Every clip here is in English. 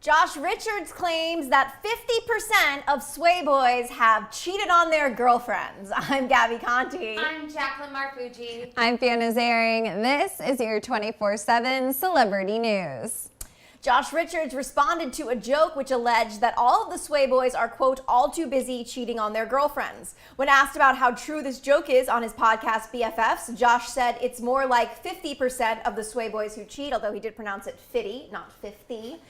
Josh Richards claims that 50% of Sway Boys have cheated on their girlfriends. I'm Gabby Conti. I'm Jacqueline Marfucci. I'm Fiona Zaring. This is your 24/7 Celebrity News. Josh Richards responded to a joke which alleged that all of the Sway Boys are, quote, all too busy cheating on their girlfriends. When asked about how true this joke is on his podcast BFFs, Josh said it's more like 50% of the Sway Boys who cheat, although he did pronounce it 50, not 50,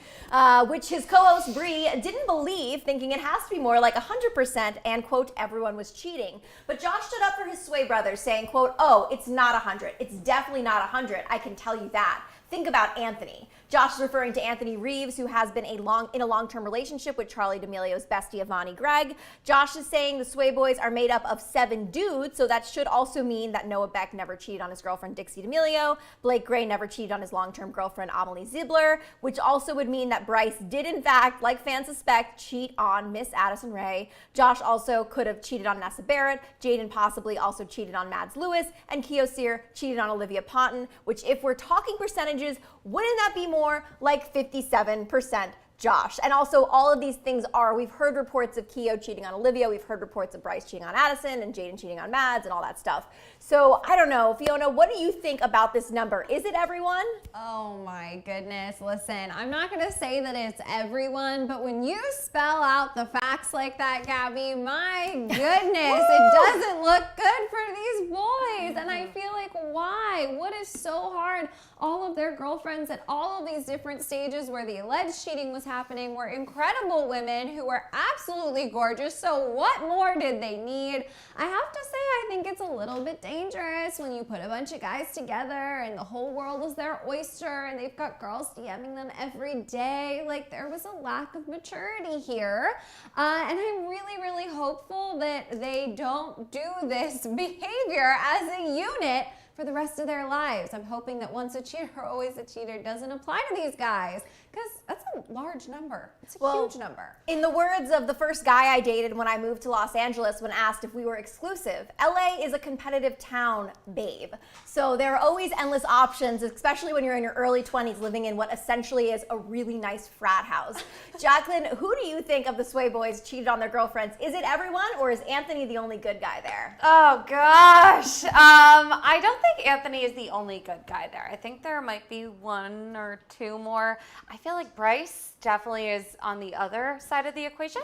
which his co-host Bri didn't believe, thinking it has to be more like 100% and, quote, everyone was cheating. But Josh stood up for his Sway brothers saying, quote, oh, it's not 100. It's definitely not 100. I can tell you that. Think about Anthony. Josh is referring to Anthony Reeves, who has been in a long-term relationship with Charli D'Amelio's bestie, Avani Gregg. Josh is saying the Sway Boys are made up of 7 dudes, so that should also mean that Noah Beck never cheated on his girlfriend, Dixie D'Amelio. Blake Gray never cheated on his long-term girlfriend, Amelie Ziegler, which also would mean that Bryce did, in fact, like fans suspect, cheat on Miss Addison Rae. Josh also could have cheated on Nessa Barrett. Jaden possibly also cheated on Mads Lewis. And Kyocera cheated on Olivia Ponton, which, if we're talking percentages, wouldn't that be more like 57% Josh? And also, all of these things we've heard reports of Keo cheating on Olivia, we've heard reports of Bryce cheating on Addison, and Jaden cheating on Mads, and all that stuff. So, I don't know, Fiona, what do you think about this number? Is it everyone? Oh my goodness. Listen, I'm not going to say that it's everyone, but when you spell out the facts like that, Gabby, my goodness, it doesn't look good for these boys. And I feel like, why? What is so hard? All of their girlfriends at all of these different stages where the alleged cheating was happening were incredible women who were absolutely gorgeous. So what more did they need? I have to say, I think it's a little bit dangerous when you put a bunch of guys together and the whole world is their oyster and they've got girls DMing them every day. Like, there was a lack of maturity here. And I'm really, really hopeful that they don't do this behavior as a unit for the rest of their lives. I'm hoping that once a cheater, always a cheater doesn't apply to these guys, because that's a large number. It's a huge number. In the words of the first guy I dated when I moved to Los Angeles, when asked if we were exclusive, LA is a competitive town, babe. So there are always endless options, especially when you're in your early 20s living in what essentially is a really nice frat house. Jacqueline, who do you think of the Sway Boys cheated on their girlfriends? Is it everyone, or is Anthony the only good guy there? Oh gosh. I don't think Anthony is the only good guy there. I think there might be 1 or 2 more. I feel like Bryce definitely is on the other side of the equation.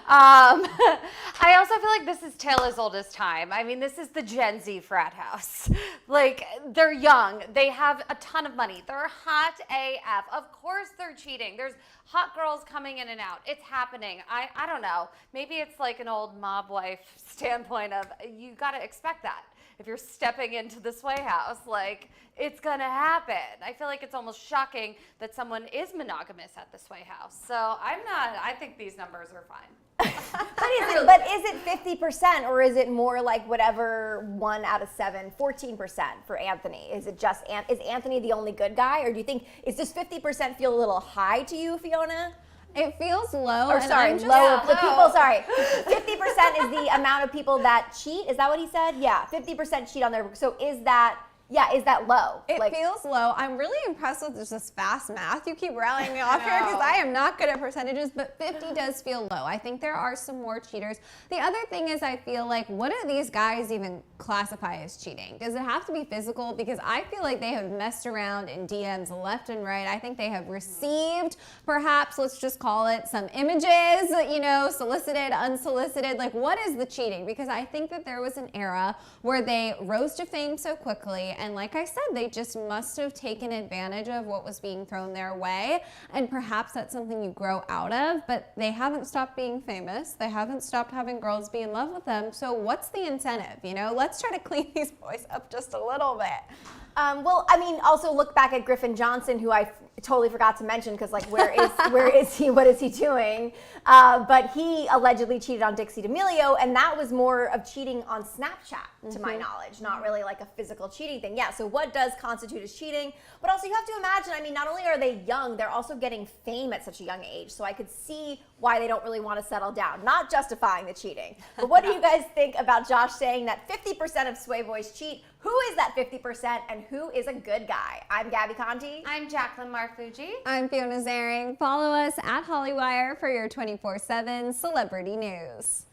I also feel like this is tale as old as time. I mean, this is the Gen Z frat house. Like, they're young. They have a ton of money. They're hot AF. Of course they're cheating. There's hot girls coming in and out. It's happening. I don't know. Maybe it's like an old mob wife standpoint of, you got to expect that. If you're stepping into the Sway house, like, it's gonna happen. I feel like it's almost shocking that someone is monogamous at the Sway house. So I think these numbers are fine. But is it 50%, or is it more like whatever 1 out of 7, 14% for Anthony? Is it just, is Anthony the only good guy, or do you think, is this 50% feel a little high to you, Fiona? It feels low. Or sorry, low. The people, sorry. 50% is the amount of people that cheat. Is that what he said? Yeah, 50% cheat on their, so is that low? It feels low. I'm really impressed with this fast math. You keep rallying me off here because I am not good at percentages, but 50 does feel low. I think there are some more cheaters. The other thing is, I feel like, what do these guys even classify as cheating? Does it have to be physical? Because I feel like they have messed around in DMs left and right. I think they have received, perhaps, let's just call it, some images, solicited, unsolicited. Like, what is the cheating? Because I think that there was an era where they rose to fame so quickly. And like I said, they just must have taken advantage of what was being thrown their way. And perhaps that's something you grow out of, but they haven't stopped being famous. They haven't stopped having girls be in love with them. So what's the incentive? Let's try to clean these boys up just a little bit. Also look back at Griffin Johnson, who I totally forgot to mention because, like, where is he? What is he doing? But he allegedly cheated on Dixie D'Amelio, and that was more of cheating on Snapchat, to my knowledge, not really like a physical cheating thing. Yeah, so what does constitute as cheating? But also you have to imagine, not only are they young, they're also getting fame at such a young age. So I could see why they don't really want to settle down. Not justifying the cheating. But what do you guys think about Josh saying that 50% of Sway Boys cheat? Who Who is that 50% and who is a good guy? I'm Gabby Conti. I'm Jacqueline Marfuji. I'm Fiona Zaring. Follow us at Hollywire for your 24/7 celebrity news.